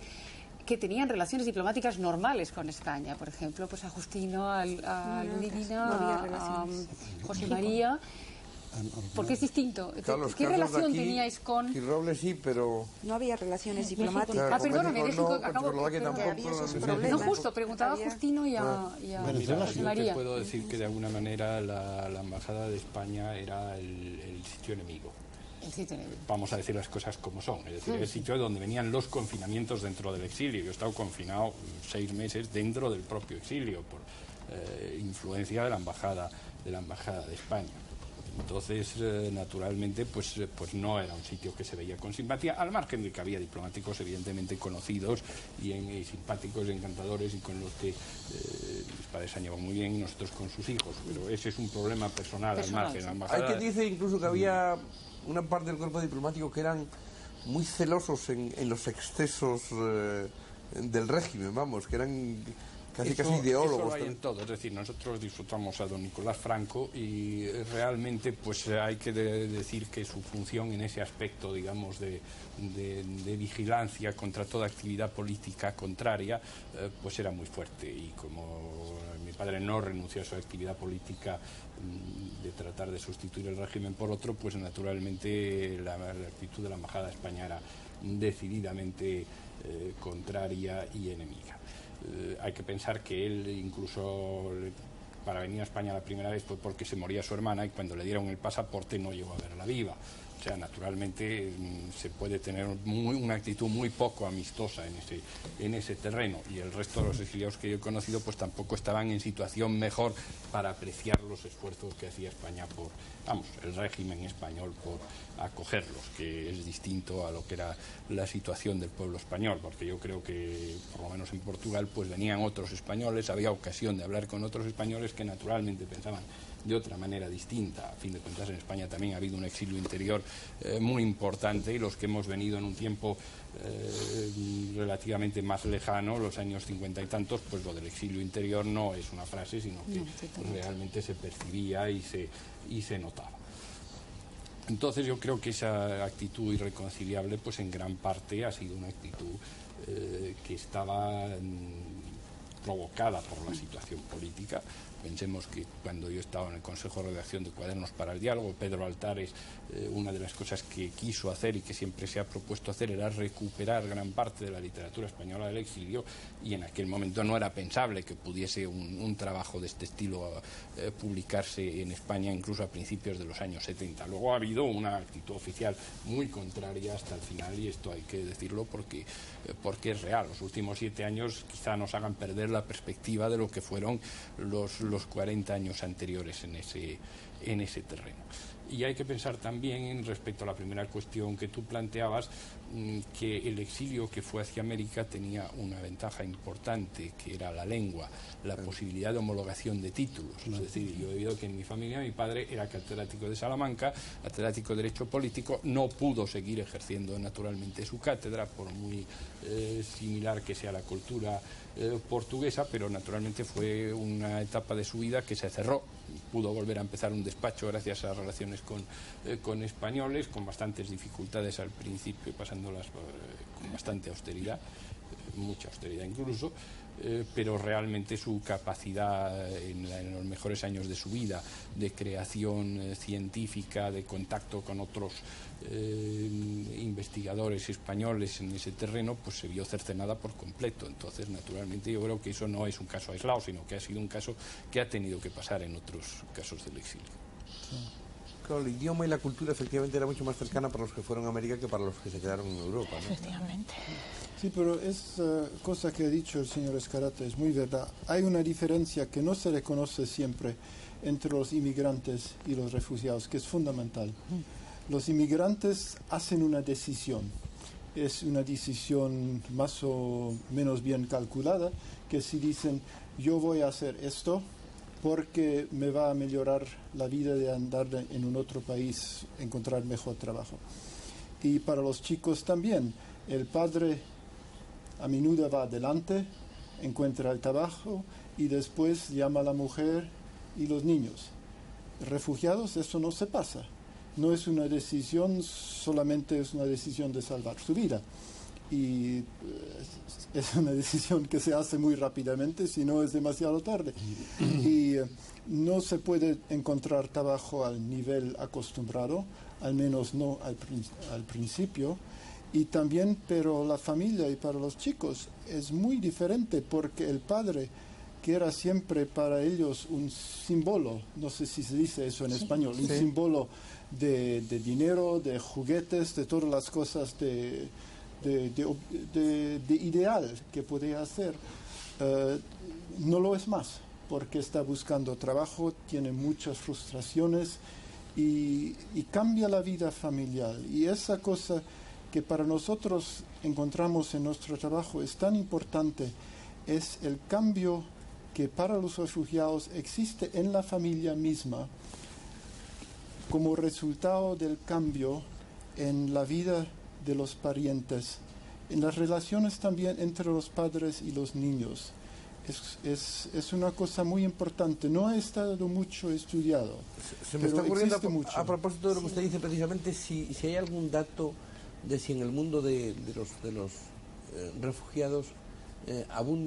Speaker 7: que tenían relaciones diplomáticas normales con España, por ejemplo, pues a Justino, a Ludivina, a José María. Porque es distinto.
Speaker 1: Claro,
Speaker 7: ¿Qué relación teníais con...?
Speaker 1: Y Robles sí, pero...
Speaker 4: No había relaciones diplomáticas.
Speaker 7: Ah, perdóname,
Speaker 1: México,
Speaker 7: México, acabo... No, justo, preguntaba a Justino y a José María.
Speaker 3: Yo te puedo decir que de alguna manera la Embajada de España era el sitio enemigo. Vamos a decir las cosas como son, es decir, el sitio donde venían los confinamientos dentro del exilio. Yo he estado confinado 6 meses dentro del propio exilio por influencia de la Embajada de España. Entonces, naturalmente, pues no era un sitio que se veía con simpatía, al margen de que había diplomáticos evidentemente conocidos y simpáticos y encantadores y con los que mis padres se han llevado muy bien, nosotros con sus hijos, pero ese es un problema personal al margen de la embajada.
Speaker 1: Hay que dice incluso que había una parte del cuerpo diplomático que eran muy celosos en los excesos del régimen, vamos, que eran... Casi ideólogos.
Speaker 3: Eso lo hay en todo, es decir, nosotros disfrutamos a don Nicolás Franco y realmente pues hay que decir que su función en ese aspecto, digamos, de vigilancia contra toda actividad política contraria, pues era muy fuerte, y como mi padre no renunció a su actividad política de tratar de sustituir el régimen por otro, pues naturalmente la actitud de la Embajada de España era decididamente contraria y enemiga. Hay que pensar que él incluso para venir a España la primera vez fue porque se moría su hermana y cuando le dieron el pasaporte no llegó a verla viva. O sea, naturalmente se puede tener una actitud muy poco amistosa en ese terreno, y el resto de los exiliados que yo he conocido pues tampoco estaban en situación mejor para apreciar los esfuerzos que hacía España el régimen español por acogerlos, que es distinto a lo que era la situación del pueblo español, porque yo creo que por lo menos en Portugal pues venían otros españoles, había ocasión de hablar con otros españoles que naturalmente pensaban de otra manera distinta. A fin de cuentas, en España también ha habido un exilio interior muy importante, y los que hemos venido en un tiempo relativamente más lejano, los años 50 y tantos, pues lo del exilio interior no es una frase, sino que realmente se percibía y se notaba. Entonces yo creo que esa actitud irreconciliable pues en gran parte ha sido una actitud que estaba provocada por la situación política. Pensemos que cuando yo estaba en el Consejo de Redacción de Cuadernos para el Diálogo, Pedro Altares, una de las cosas que quiso hacer y que siempre se ha propuesto hacer era recuperar gran parte de la literatura española del exilio, y en aquel momento no era pensable que pudiese un trabajo de este estilo publicarse en España incluso a principios de los años 70. Luego ha habido una actitud oficial muy contraria hasta el final, y esto hay que decirlo porque es real. Los últimos 7 años quizá nos hagan perder la perspectiva de lo que fueron los 40 años anteriores en ese terreno. Y hay que pensar también, respecto a la primera cuestión que tú planteabas, que el exilio que fue hacia América tenía una ventaja importante, que era la lengua, la posibilidad de homologación de títulos. Es decir, yo he oído que en mi familia mi padre era catedrático de Salamanca, catedrático de Derecho Político, no pudo seguir ejerciendo naturalmente su cátedra, por muy similar que sea la cultura portuguesa, pero naturalmente fue una etapa de su vida que se cerró. Pudo volver a empezar un despacho gracias a relaciones con españoles, con bastantes dificultades al principio, pasándolas con bastante austeridad, mucha austeridad incluso, pero realmente su capacidad en los mejores años de su vida, de creación científica, de contacto con otros investigadores españoles en ese terreno, pues se vio cercenada por completo. Entonces, naturalmente, yo creo que eso no es un caso aislado, sino que ha sido un caso que ha tenido que pasar en otros casos del exilio.
Speaker 1: Claro, el idioma y la cultura efectivamente era mucho más cercana para los que fueron a América que para los que se quedaron en Europa, ¿no?
Speaker 2: Efectivamente.
Speaker 6: Sí, pero esa cosa que ha dicho el señor Escarate es muy verdad. Hay una diferencia que no se reconoce siempre entre los inmigrantes y los refugiados, que es fundamental. Los inmigrantes hacen una decisión. Es una decisión más o menos bien calculada, que si dicen, yo voy a hacer esto porque me va a mejorar la vida de andar en un otro país, encontrar mejor trabajo. Y para los chicos también, el padre a menudo va adelante, encuentra el trabajo y después llama a la mujer y los niños. Refugiados, eso no se pasa. No es una decisión, solamente es una decisión de salvar su vida. Y es una decisión que se hace muy rápidamente, si no es demasiado tarde. Y no se puede encontrar trabajo al nivel acostumbrado, al menos no al principio. Y también, pero la familia y para los chicos es muy diferente, porque el padre, que era siempre para ellos un símbolo, no sé si se dice eso en español, un símbolo de dinero, de juguetes, de todas las cosas de ideal que podía hacer, no lo es más, porque está buscando trabajo, tiene muchas frustraciones y cambia la vida familiar. Y esa cosa que para nosotros encontramos en nuestro trabajo es tan importante, es el cambio que para los refugiados existe en la familia misma como resultado del cambio en la vida de los parientes, en las relaciones también entre los padres y los niños. Es una cosa muy importante, no ha estado mucho estudiado.
Speaker 1: Se me está ocurriendo,
Speaker 6: mucho.
Speaker 1: a propósito de lo que usted dice precisamente, si hay algún dato de si en el mundo de los refugiados abunda